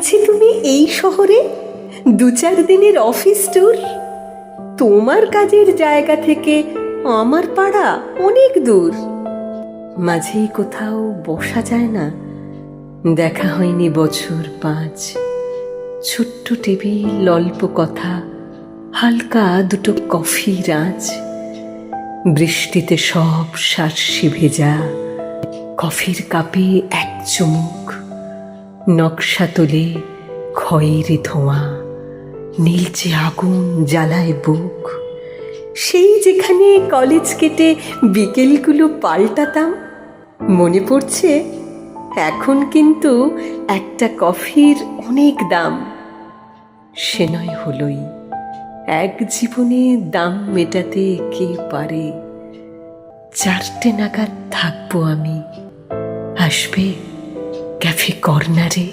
শুনছি তুমি এই শহরে 2-4 দিনের অফিস ট্যুর। তোমার কাজের জায়গা থেকে আমার পাড়া অনেক দূর, মাঝেই কোথাও বসা যায় না। দেখা হয়নি বছর 5। ছোট্ট টেবিল, অল্প কথা, হালকা দুটো কফির আঁচ। বৃষ্টিতে সব শার্সি ভেজা, কফির কাপে এক চুমুক, নকশা তোলে খয়েরি ধোঁয়া, নীলচে আগুন জ্বালায় বুক। সেই যেখানে কলেজ কেটে বিকেলগুলো পাল্টাতাম, মনে পড়ছে এখন কিন্তু একটা কফির অনেক দাম। সে নয় হলোই, এক জীবনে দাম মেটাতে কে পারে। 4টে নাগাদ থাকবো আমি, আসবে ক্যাফে কর্নারে।